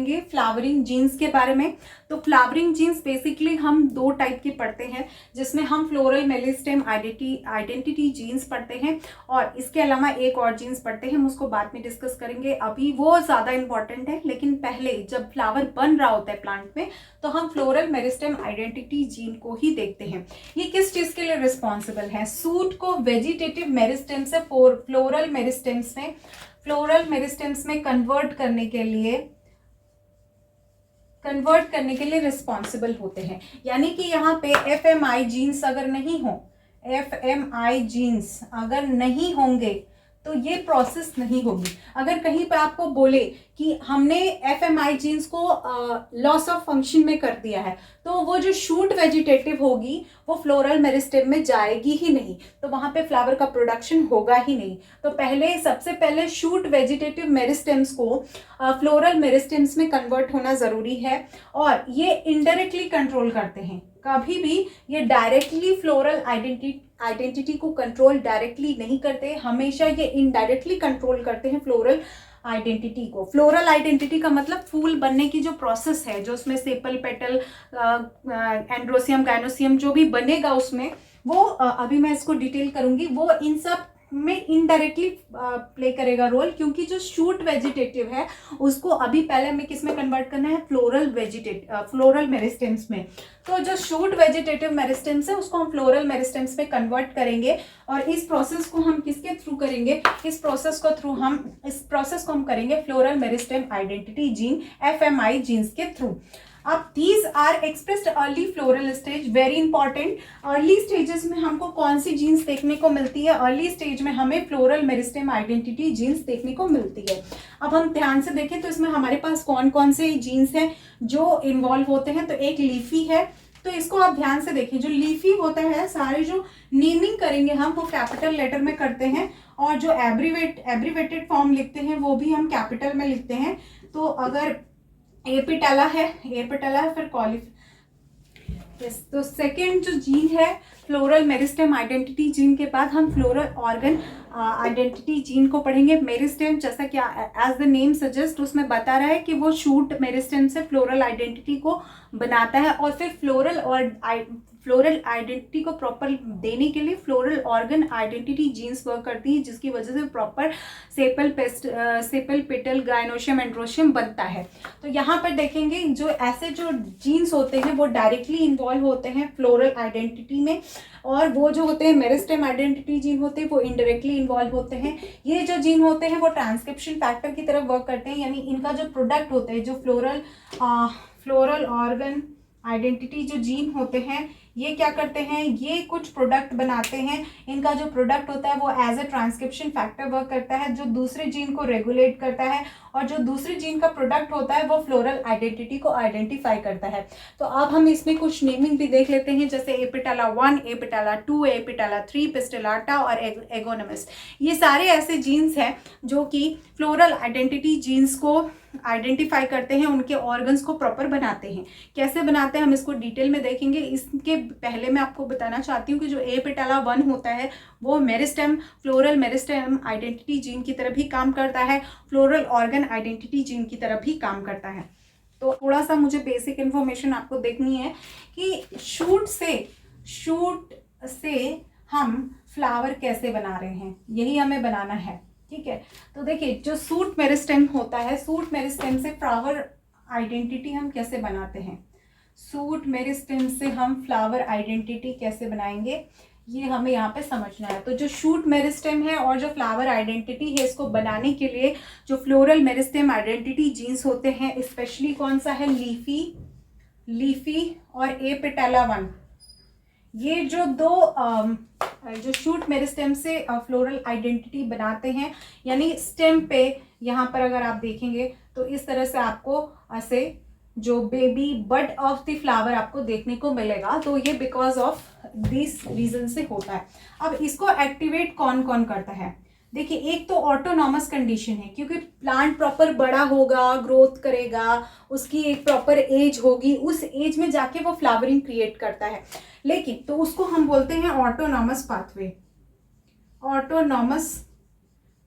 करेंगे flowering jeans के बारे में। तो फ्लावरिंग जीन्स बेसिकली हम दो टाइप की पढ़ते हैं, जिसमें हम फ्लोरल मेरिस्टेम आइडेंटिटी जीन्स पढ़ते हैं और इसके अलावा एक और जीन्स पढ़ते हैं, हम उसको बाद में डिस्कस करेंगे, अभी वो ज़्यादा इंपॉर्टेंट है। लेकिन पहले जब फ्लावर बन रहा होता है प्लांट में तो हम फ्लोरल मेरिस्टेम आइडेंटिटी जीन को ही देखते हैं। ये किस चीज़ के लिए रिस्पॉन्सिबल है? सूट को वेजिटेटिव मेरिस्टेम से फ्लोरल मेरिस्टेम्स में कन्वर्ट करने के लिए रिस्पॉन्सिबल होते हैं। यानी कि यहाँ पे FMI जीन्स अगर नहीं हो, FMI जीन्स अगर नहीं होंगे तो ये प्रोसेस नहीं होगी। अगर कहीं पर आपको बोले कि हमने FMI जीन्स को लॉस ऑफ फंक्शन में कर दिया है, तो वो जो शूट वेजिटेटिव होगी वो फ्लोरल मेरिस्टेम में जाएगी ही नहीं, तो वहां पे फ्लावर का प्रोडक्शन होगा ही नहीं। तो सबसे पहले शूट वेजिटेटिव मेरिस्टेम्स को फ्लोरल मेरिस्टेम्स में कन्वर्ट होना जरूरी है, और ये इनडायरेक्टली कंट्रोल करते हैं। कभी भी ये डायरेक्टली फ्लोरल आइडेंटिटी को कंट्रोल डायरेक्टली नहीं करते, हमेशा ये इनडायरेक्टली कंट्रोल करते हैं फ्लोरल आइडेंटिटी को। फ्लोरल आइडेंटिटी का मतलब फूल बनने की जो प्रोसेस है, जो उसमें सेपल, पेटल, एंड्रोसियम, गाइनोसियम जो भी बनेगा उसमें, वो अभी मैं इसको डिटेल करूंगी, वो इन सब में इनडायरेक्टली प्ले करेगा रोल, क्योंकि जो शूट वेजिटेटिव है उसको अभी पहले हमें किस में कन्वर्ट करना है? फ्लोरल मेरिस्टेम्स में। तो जो शूट वेजिटेटिव मेरिस्टेम्स है उसको हम फ्लोरल मेरिस्टेम्स में कन्वर्ट करेंगे, और इस प्रोसेस को हम किसके थ्रू करेंगे? इस प्रोसेस को हम करेंगे floral meristem identity gene FMI genes के थ्रू। अब these are expressed early floral stage, very important. Early stages में हमको कौन सी जीन्स देखने को मिलती है? अर्ली स्टेज में हमें फ्लोरल मेरिस्टेम आइडेंटिटी जीन्स देखने को मिलती है। अब हम ध्यान से देखें तो इसमें हमारे पास कौन कौन से जीन्स हैं जो इन्वॉल्व होते हैं। तो एक लीफी है, तो इसको आप ध्यान से देखिए। जो लीफी होता है, सारे जो नेमिंग करेंगे हम वो कैपिटल लेटर में करते हैं, और जो एब्रीवेटेड फॉर्म लिखते हैं वो भी हम कैपिटल में लिखते हैं। तो अगर एपिटाला है फिर तो सेकेंड जो जीन है फ्लोरल मेरिस्टेम आइडेंटिटी जीन के बाद हम फ्लोरल ऑर्गन आइडेंटिटी जीन को पढ़ेंगे। मेरिस्टेम जैसा कि एज द नेम सजेस्ट उसमें बता रहा है कि वो शूट मेरिस्टेम से फ्लोरल आइडेंटिटी को बनाता है, और फिर फ्लोरल आइडेंटिटी को प्रॉपर देने के लिए floral organ identity genes work करती है, जिसकी वजह से proper sepal, petal, gynoecium, androecium बनता है। तो यहाँ पर देखेंगे जो ऐसे जो जीन्स होते हैं वो डायरेक्टली इन्वॉल्व होते हैं फ्लोरल आइडेंटिटी में, और वो जो होते हैं मेरिस्टेम आइडेंटिटी जीन होते हैं वो इनडायरेक्टली इन्वॉल्व होते हैं। ये जो जीन होते हैं वो ट्रांसक्रिप्शन फैक्टर की तरफ वर्क करते हैं, यानी इनका जो प्रोडक्ट होता है, जो फ्लोरल ऑर्गन आइडेंटिटी जो जीन होते हैं ये क्या करते हैं? ये कुछ प्रोडक्ट बनाते हैं। इनका जो प्रोडक्ट होता है वो as a transcription factor work करता है, जो दूसरे जीन को रेगुलेट करता है, और जो दूसरे जीन का प्रोडक्ट होता है वो फ्लोरल आइडेंटिटी को आइडेंटिफाई करता है। तो अब हम इसमें कुछ नेमिंग भी देख लेते हैं, जैसे एपिटाला 1, एपिटाला 2, एपिटाला 3, पिस्टिलाटा और एगोनमस। ये सारे ऐसे जीन्स हैं जो कि फ्लोरल आइडेंटिटी जीन्स को आइडेंटिफाई करते हैं, उनके ऑर्गन्स को प्रॉपर बनाते हैं। कैसे बनाते हैं हम इसको डिटेल में देखेंगे। इसके पहले मैं आपको बताना चाहती हूँ कि जो एपिटाला 1 होता है वो फ्लोरल मेरिस्टेम आइडेंटिटी जीन की तरह भी काम करता है, फ्लोरल ऑर्गन आइडेंटिटी जीन की तरह भी काम करता है। तो थोड़ा सा मुझे बेसिक इन्फॉर्मेशन आपको देखनी है कि शूट से हम फ्लावर कैसे बना रहे हैं, यही हमें बनाना है। ठीक है, तो देखिए जो सूट मेरिस्टेम होता है, सूट मेरिस्टेम से फ्लावर आइडेंटिटी हम कैसे बनाते हैं, सूट मेरिस्टेम से हम फ्लावर आइडेंटिटी कैसे बनाएंगे, ये हमें यहाँ पे समझना है। तो जो शूट मेरिस्टेम है और जो फ्लावर आइडेंटिटी है, इसको बनाने के लिए जो फ्लोरल मेरिस्टेम आइडेंटिटी जीन्स होते हैं, स्पेशली कौन सा है? लीफी और एपिटाला 1, ये जो दो जो शूट मेरिस्टेम से फ्लोरल आइडेंटिटी बनाते हैं, यानी स्टेम पे यहाँ पर अगर आप देखेंगे तो इस तरह से आपको ऐसे जो baby bud of the flower आपको देखने को मिलेगा। तो ये बिकॉज ऑफ दिस रीजन से होता है। अब इसको एक्टिवेट कौन कौन करता है? देखिए, एक तो ऑटोनॉमस कंडीशन है, क्योंकि प्लांट प्रॉपर बड़ा होगा, ग्रोथ करेगा, उसकी एक प्रॉपर एज होगी, उस एज में जाके वो फ्लावरिंग क्रिएट करता है। लेकिन तो उसको हम बोलते हैं ऑटोनॉमस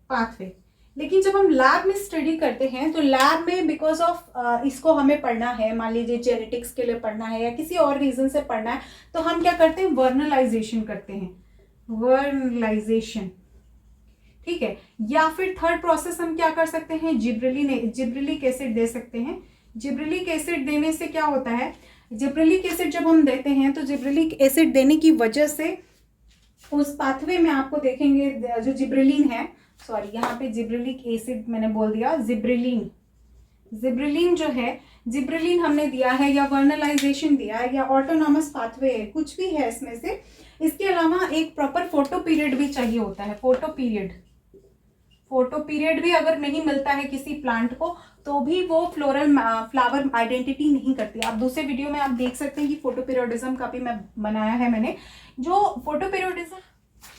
पाथवे। लेकिन जब हम लैब में स्टडी करते हैं तो लैब में बिकॉज ऑफ इसको हमें पढ़ना है, मान लीजिए जेनेटिक्स के लिए पढ़ना है या किसी और रीजन से पढ़ना है, तो हम क्या करते हैं, वर्नलाइजेशन करते हैं, वर्नलाइजेशन, ठीक है। या फिर थर्ड प्रोसेस हम क्या कर सकते हैं, जिब्रेलिक एसिड दे सकते हैं। जिब्रेलिक एसिड देने से क्या होता है, जिब्रेलिक एसिड जब हम देते हैं तो जिब्रेलिक एसिड देने की वजह से उस पाथवे में आपको देखेंगे जो जिब्रेलिन है, सॉरी यहाँ पे जिब्रेलिक एसिड मैंने बोल दिया, जिब्रेलिन, जिब्रेलिन जो है, जिब्रेलिन हमने दिया है या वर्नलाइजेशन दिया है या ऑटोनॉमस पाथवे है, कुछ भी है इसमें से। इसके अलावा एक प्रॉपर फोटो पीरियड भी चाहिए होता है, फोटो पीरियड, फोटो पीरियड भी अगर नहीं मिलता है किसी प्लांट को तो भी वो फ्लावर आइडेंटिटी नहीं करती। आप दूसरे वीडियो में आप देख सकते हैं कि फोटो पीरियोडिज्म का भी मैं बनाया है मैंने, जो फोटो पीरियोडिज्म,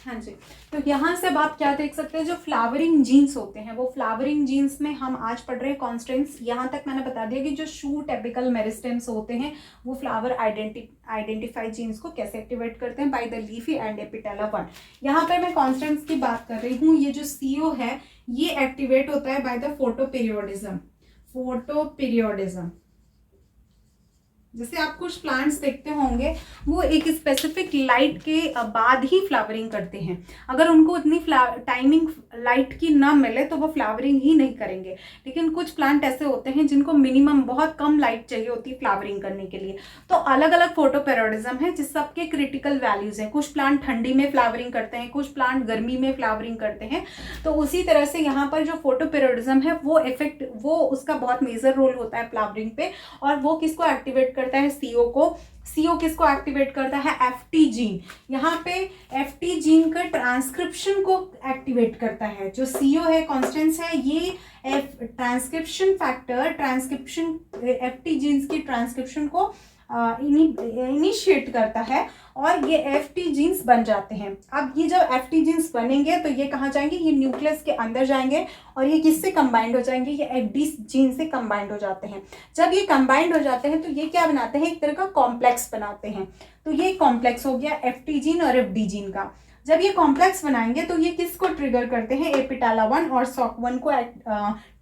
हाँ जी। तो यहाँ से अब आप क्या देख सकते हैं, जो फ्लावरिंग जीन्स होते हैं, वो फ्लावरिंग जीन्स में हम आज पढ़ रहे हैं कॉन्स्टेंट्स। यहाँ तक मैंने बता दिया कि जो शूट एपिकल मेरिस्टेम्स होते हैं वो फ्लावर आइडेंटिफाई जीन्स को कैसे एक्टिवेट करते हैं, बाय द लीफी एंड एपिटेला 1। यहाँ पर मैं कॉन्स्टेंट्स की बात कर रही हूँ। ये जो CO है ये एक्टिवेट होता है by the photo periodism, photo periodism. जैसे आप कुछ प्लांट्स देखते होंगे वो एक स्पेसिफिक लाइट के बाद ही फ्लावरिंग करते हैं, अगर उनको उतनी टाइमिंग लाइट की ना मिले तो वो फ्लावरिंग ही नहीं करेंगे। लेकिन कुछ प्लांट ऐसे होते हैं जिनको मिनिमम बहुत कम लाइट चाहिए होती है फ्लावरिंग करने के लिए। तो अलग अलग फोटो पीरियोडिज्म है जिस सबके क्रिटिकल वैल्यूज हैं। कुछ प्लांट ठंडी में फ्लावरिंग करते हैं, कुछ प्लांट गर्मी में फ्लावरिंग करते हैं। तो उसी तरह से यहाँ पर जो फोटो पीरियोडिज्म है वो उसका बहुत मेजर रोल होता है फ्लावरिंग पे, और वो किसको एक्टिवेट करता है, CO को। CO किसको एक्टिवेट करता है, FT जीन। यहाँ पे FT जीन का ट्रांसक्रिप्शन को एक्टिवेट करता है। जो CO है, कॉन्स्टेंट्स है, ये transcription factor, transcription FT genes की ट्रांसक्रिप्शन को इनिशिएट करता है और ये FT जीन्स बन जाते हैं। अब ये जब FT जीन्स बनेंगे तो ये कहाँ जाएंगे, ये न्यूक्लियस के अंदर जाएंगे और ये किससे कंबाइंड हो जाएंगे, ये FD जीन से कंबाइंड हो जाते हैं। जब ये कंबाइंड हो जाते हैं तो ये क्या बनाते हैं, एक तरह का कॉम्प्लेक्स बनाते हैं। तो ये कॉम्प्लेक्स हो गया FT जीन और FD जीन का। जब ये कॉम्प्लेक्स बनाएंगे तो ये किसको ट्रिगर करते हैं, एपिटाला 1 और SOC1 को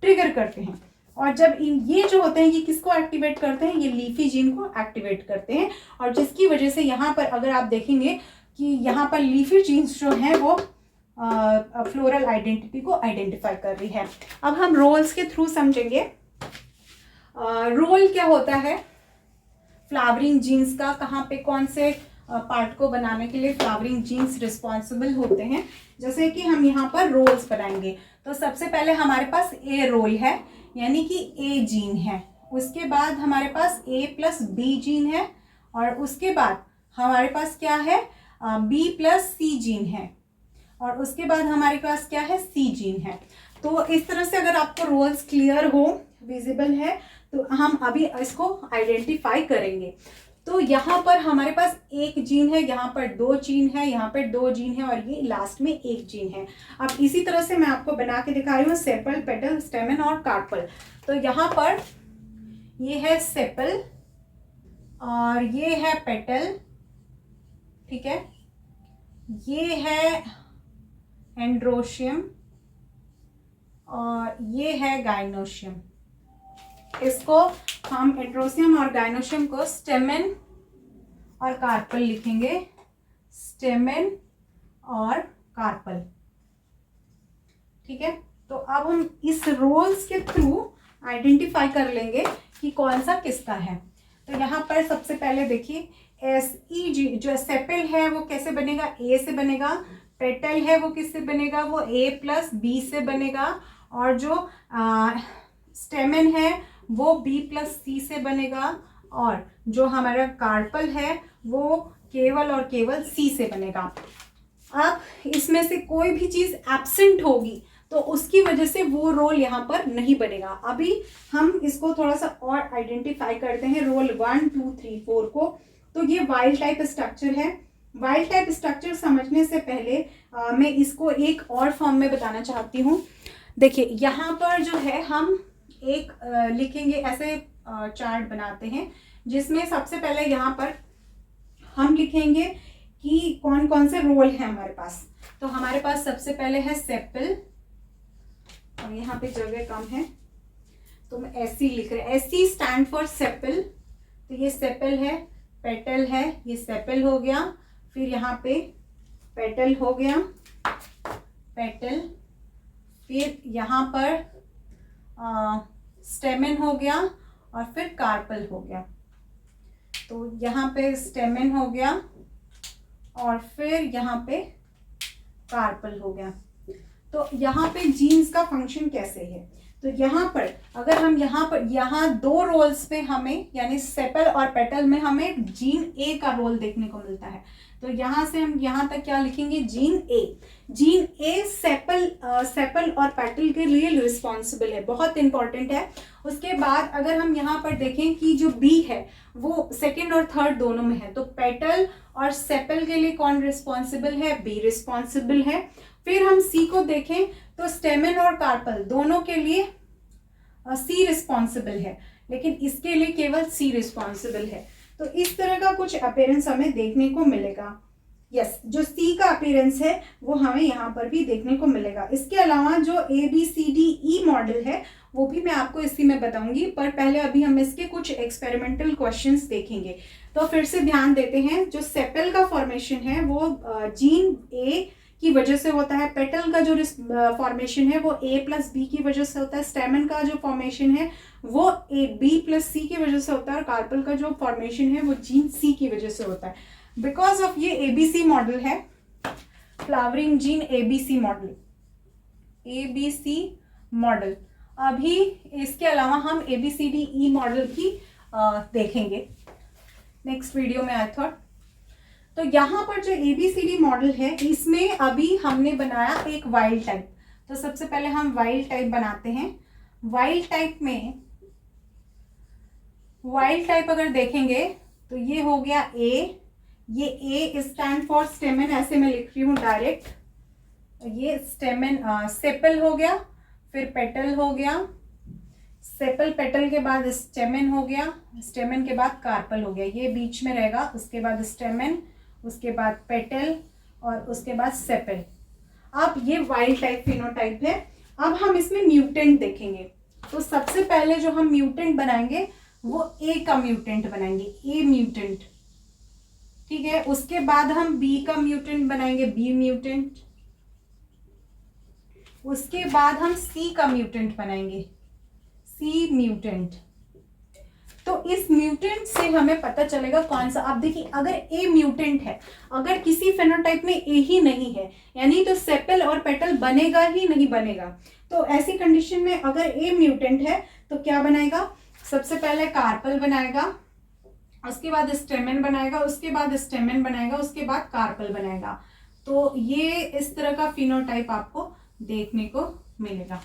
ट्रिगर करते हैं। और जब ये जो होते हैं ये किसको एक्टिवेट करते हैं, ये लीफी जीन को एक्टिवेट करते हैं। और जिसकी वजह से यहाँ पर अगर आप देखेंगे कि यहाँ पर लीफी जीन्स जो हैं वो फ्लोरल आइडेंटिटी को आइडेंटिफाई कर रही है। अब हम रोल्स के थ्रू समझेंगे। रोल क्या होता है फ्लावरिंग जीन्स का, कहाँ पे कौन से पार्ट को बनाने के लिए फ्लावरिंग जीन्स रिस्पॉन्सिबल होते हैं। जैसे कि हम यहाँ पर रोल्स बनाएंगे तो सबसे पहले हमारे पास A रोल है, यानी कि A जीन है। उसके बाद हमारे पास A+B जीन है और उसके बाद हमारे पास क्या है, B+C जीन है और उसके बाद हमारे पास क्या है, C जीन है। तो इस तरह से अगर आपको रोल्स क्लियर हो, विजिबल है, तो हम अभी इसको आइडेंटिफाई करेंगे। तो यहाँ पर हमारे पास एक जीन है, यहाँ पर 2 जीन है, यहाँ पर 2 जीन है और ये लास्ट में 1 जीन है। अब इसी तरह से मैं आपको बना के दिखा रही हूँ सेपल, पेटल, स्टेमन और कार्पल। तो यहाँ पर ये है सेपल और ये है पेटल, ठीक है, ये है एंड्रोशियम और ये है गाइनोशियम। इसको हम एंड्रोशियम और गाइनोशियम को स्टेमन और कार्पल लिखेंगे, स्टेमन और कार्पल, ठीक है। तो अब हम इस रोल्स के थ्रू आइडेंटिफाई कर लेंगे कि कौन सा किसका है। तो यहाँ पर सबसे पहले देखिए SEG जो सेपल है वो कैसे बनेगा, A से बनेगा। पेटल है वो किससे बनेगा, वो A+B से बनेगा। और जो स्टेमन है वो B+C से बनेगा और जो हमारा कार्पल है वो केवल और केवल C से बनेगा। अब इसमें से कोई भी चीज़ एब्सेंट होगी तो उसकी वजह से वो रोल यहाँ पर नहीं बनेगा। अभी हम इसको थोड़ा सा और आइडेंटिफाई करते हैं रोल 1, 2, 3, 4 को। तो ये वाइल्ड टाइप स्ट्रक्चर है। वाइल्ड टाइप स्ट्रक्चर समझने से पहले मैं इसको एक और फॉर्म में बताना चाहती हूँ। देखिए यहाँ पर जो है हम एक लिखेंगे, ऐसे चार्ट बनाते हैं जिसमें सबसे पहले यहाँ पर हम लिखेंगे कि कौन कौन से रोल हैं हमारे पास। तो हमारे पास सबसे पहले है सेपल, और यहाँ पे जगह कम है तो मैं ऐसी लिख रहे, ऐसी स्टैंड फॉर सेपल। तो ये सेपल है, पेटल है, ये सेपल हो गया, फिर यहाँ पे पेटल हो गया, पेटल, फिर यहाँ पर स्टेमन हो गया और फिर कार्पल हो गया। तो यहाँ पे स्टेमन हो गया और फिर यहाँ पे कार्पल हो गया। तो यहाँ पे जीन्स का फंक्शन कैसे है, तो यहाँ पर अगर हम यहाँ दो रोल्स पे हमें यानी सेपल और पेटल में हमें जीन ए का रोल देखने को मिलता है। तो यहाँ से हम यहाँ तक क्या लिखेंगे, gene A. Gene A sepal और पेटल के लिए रिस्पॉन्सिबल है, बहुत इंपॉर्टेंट है। उसके बाद अगर हम यहाँ पर देखें कि जो बी है वो सेकेंड और थर्ड दोनों में है, तो पेटल और सेपल के लिए कौन रिस्पॉन्सिबल है, बी रिस्पॉन्सिबल है। फिर हम सी को देखें तो स्टेमन और कार्पल दोनों के लिए सी रिस्पॉन्सिबल है, लेकिन इसके लिए केवल सी रिस्पॉन्सिबल है। तो इस तरह का कुछ अपीयरेंस हमें देखने को मिलेगा। यस, जो सी का अपीयरेंस है वो हमें यहाँ पर भी देखने को मिलेगा। इसके अलावा जो ABCDE मॉडल है वो भी मैं आपको इसी में बताऊंगी, पर पहले अभी हम इसके कुछ एक्सपेरिमेंटल क्वेश्चंस देखेंगे। तो फिर से ध्यान देते हैं, जो सेपल का फॉर्मेशन है वो जीन ए की वजह से होता है, पेटल का जो फॉर्मेशन है वो A+B की वजह से होता है, स्टेमन का जो फॉर्मेशन है वो B+C की वजह से होता है, और कार्पल का जो फॉर्मेशन है वो जीन C की वजह से होता है। बिकॉज ऑफ ये ABC मॉडल है, फ्लावरिंग जीन ABC मॉडल। अभी इसके अलावा हम ABCDE मॉडल भी देखेंगे नेक्स्ट वीडियो में आई थॉट। तो यहाँ पर जो ABCD मॉडल है इसमें अभी हमने बनाया एक वाइल्ड टाइप। तो सबसे पहले हम वाइल्ड टाइप बनाते हैं। वाइल्ड टाइप अगर देखेंगे तो ये हो गया A, ये A स्टैंड फॉर स्टेमन, ऐसे मैं लिख रही हूँ डायरेक्ट। ये स्टेमन सेपल हो गया, फिर पेटल हो गया, सेपल पेटल के बाद स्टेमन हो गया, स्टेमन के बाद कार्पल हो गया, ये बीच में रहेगा, उसके बाद स्टेमन, उसके बाद पेटल और उसके बाद सेपल। अब ये वाइल्ड टाइप फिनोटाइप है। अब हम इसमें म्यूटेंट देखेंगे। तो सबसे पहले जो हम म्यूटेंट बनाएंगे वो ए का म्यूटेंट बनाएंगे, ए म्यूटेंट, ठीक है। उसके बाद हम बी का म्यूटेंट बनाएंगे, बी म्यूटेंट। उसके बाद हम सी का म्यूटेंट बनाएंगे, सी म्यूटेंट। तो इस म्यूटेंट से हमें पता चलेगा कौन सा। आप देखिए, अगर ए म्यूटेंट है, अगर किसी फेनोटाइप में ए ही नहीं है, यानी तो सेपल और पेटल बनेगा ही नहीं बनेगा। तो ऐसी कंडीशन में अगर ए म्यूटेंट है तो क्या बनाएगा, सबसे पहले कार्पल बनाएगा, उसके बाद स्टेमन बनाएगा, उसके बाद स्टेमन बनाएगा, उसके बाद कार्पल बनाएगा। तो ये इस तरह का फिनोटाइप आपको देखने को मिलेगा,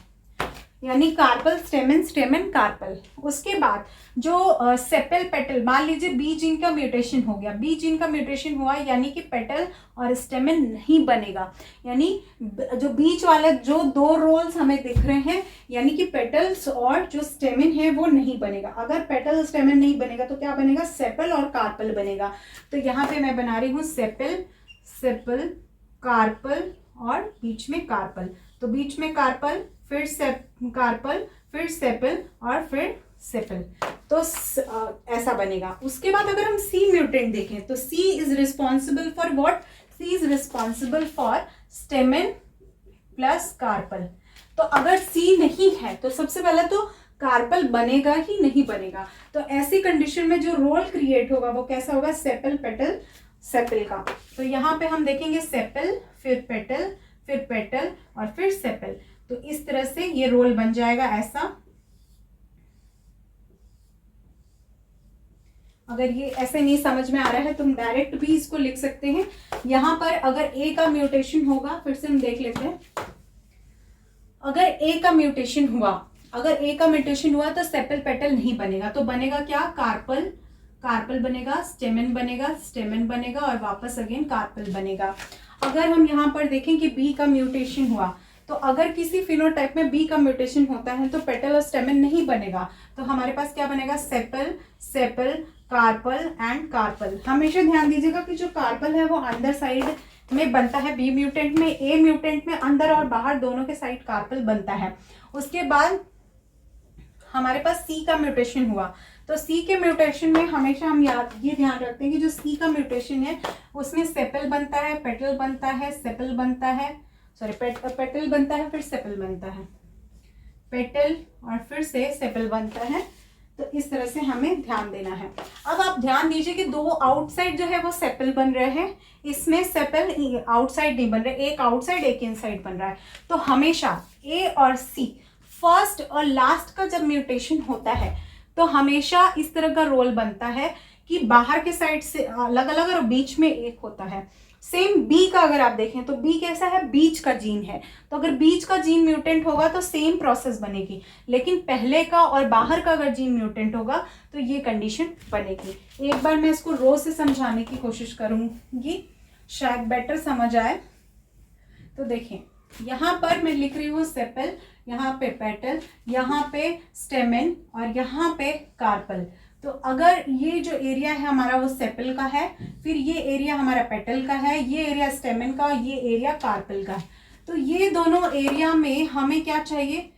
यानी कार्पल स्टेमन, स्टेमन कार्पल। उसके बाद जो सेपल पेटल, मान लीजिए बी जीन का म्यूटेशन हो गया, बी जीन का म्यूटेशन हुआ यानी कि पेटल और स्टेमन नहीं बनेगा, यानी जो बीच वाला जो दो रोल्स हमें दिख रहे हैं यानी कि पेटल्स और जो स्टेमन है वो नहीं बनेगा। अगर पेटल स्टेमन नहीं बनेगा तो क्या बनेगा, सेपल और कार्पल बनेगा। तो यहाँ पे मैं बना रही हूँ सेपल, सेपल, कार्पल और बीच में कार्पल। तो बीच में कार्पल, फिर कार्पल, फिर सेपल और फिर सेपल, तो ऐसा बनेगा। उसके बाद अगर हम सी म्यूटेंट देखें तो C is responsible for what, C is responsible for stamen plus carpel. तो अगर सी नहीं है तो सबसे पहले तो कार्पल बनेगा ही नहीं बनेगा। तो ऐसी कंडीशन में जो रोल क्रिएट होगा वो कैसा होगा, सेपल पेटल सेपल का। तो यहाँ पे हम देखेंगे सेपल, फिर पेटल, फिर पेटल और फिर सेपल। तो इस तरह से ये रोल बन जाएगा ऐसा। अगर ये ऐसे नहीं समझ में आ रहा है तो हम डायरेक्ट भी इसको लिख सकते हैं। यहां पर अगर ए का म्यूटेशन होगा, फिर से हम देख लेते हैं, अगर ए का म्यूटेशन हुआ, अगर ए का म्यूटेशन हुआ तो सेपल पेटल नहीं बनेगा। तो बनेगा क्या, कार्पल, कार्पल बनेगा, स्टेमन बनेगा, स्टेमन बनेगा और वापस अगेन कार्पल बनेगा। अगर हम यहाँ पर देखें कि बी का म्यूटेशन हुआ, तो अगर किसी फिनोटाइप में बी का म्यूटेशन होता है तो पेटल और स्टेमन नहीं बनेगा। तो हमारे पास क्या बनेगा, sepal, sepal, carpel and carpel. हमेशा ध्यान दीजिएगा कि जो कार्पल है वो अंदर साइड में बनता है, बी म्यूटेंट में, ए म्यूटेंट में अंदर और बाहर दोनों के साइड कार्पल बनता है। उसके बाद हमारे पास सी का म्यूटेशन हुआ, तो सी के म्यूटेशन में हमेशा हम ये ध्यान रखते हैं कि जो सी का म्यूटेशन है उसमें सेपल बनता है, पेटल बनता है, सेपल बनता है, सॉरी पेटल बनता है, फिर सेपल बनता है, पेटल और फिर से सेपल बनता है। तो इस तरह से हमें ध्यान देना है। अब आप ध्यान दीजिए कि दो आउटसाइड जो है वो सेपल बन रहे हैं, इसमें सेपल आउटसाइड नहीं बन रहे, एक आउटसाइड एक इनसाइड बन रहा है। तो हमेशा ए और सी फर्स्ट और लास्ट का जब म्यूटेशन होता है तो हमेशा इस तरह का रोल बनता है कि बाहर के साइड से अलग अलग और बीच में एक होता है। सेम बी का अगर आप देखें तो बी कैसा है, बीच का जीन है, तो अगर बीच का जीन म्यूटेंट होगा तो सेम प्रोसेस बनेगी, लेकिन पहले का और बाहर का अगर जीन म्यूटेंट होगा तो ये कंडीशन बनेगी। एक बार मैं इसको रो से समझाने की कोशिश करूंगी, शायद बेटर समझ आए। तो देखें यहाँ पर मैं लिख रही हूँ सेपल, यहाँ पे पेटल, यहाँ पे स्टेमेन और यहाँ पे कार्पल। तो अगर ये जो एरिया है हमारा वो सेपल का है, फिर ये एरिया हमारा पेटल का है, ये एरिया स्टेमेन का, ये एरिया कार्पल का है। तो ये दोनों एरिया में हमें क्या चाहिए,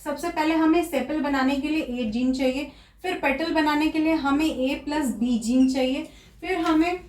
सबसे पहले हमें सेपल बनाने के लिए ए जीन चाहिए, फिर पेटल बनाने के लिए हमें ए प्लस बी जीन चाहिए, फिर हमें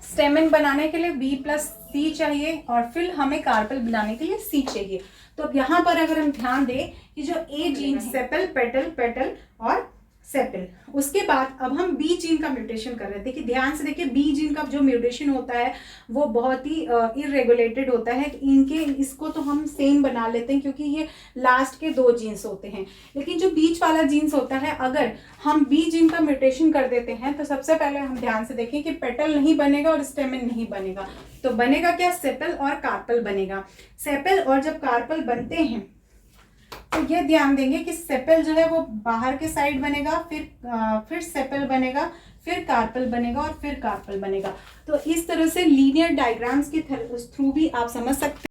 स्टेमेन बनाने के लिए बी प्लस सी चाहिए, और फिर हमें कार्पल बनाने के लिए सी चाहिए। तो अब यहाँ पर अगर हम ध्यान दें कि जो ए जीन सेपल, पेटल, पेटल और सेपल, उसके बाद अब हम बी जीन का म्यूटेशन कर रहे हैं। देखिए ध्यान से देखिए, बी जीन का जो म्यूटेशन होता है वो बहुत ही इरेगुलेटेड होता है। इनके इसको तो हम सेम बना लेते हैं क्योंकि ये लास्ट के दो जीन्स होते हैं, लेकिन जो बीच वाला जीन्स होता है अगर हम बी जीन का म्यूटेशन कर देते हैं तो सबसे पहले हम ध्यान से देखें कि पेटल नहीं बनेगा और स्टेमेन नहीं बनेगा, तो बनेगा क्या, सेपल और कार्पल बनेगा। सेपल और जब कार्पल बनते हैं तो ये ध्यान देंगे कि सेपल जो है वो बाहर के साइड बनेगा, फिर सेपल बनेगा, फिर कार्पल बनेगा और फिर कार्पल बनेगा। तो इस तरह से लीनियर डायग्राम्स के थ्रू भी आप समझ सकते हैं।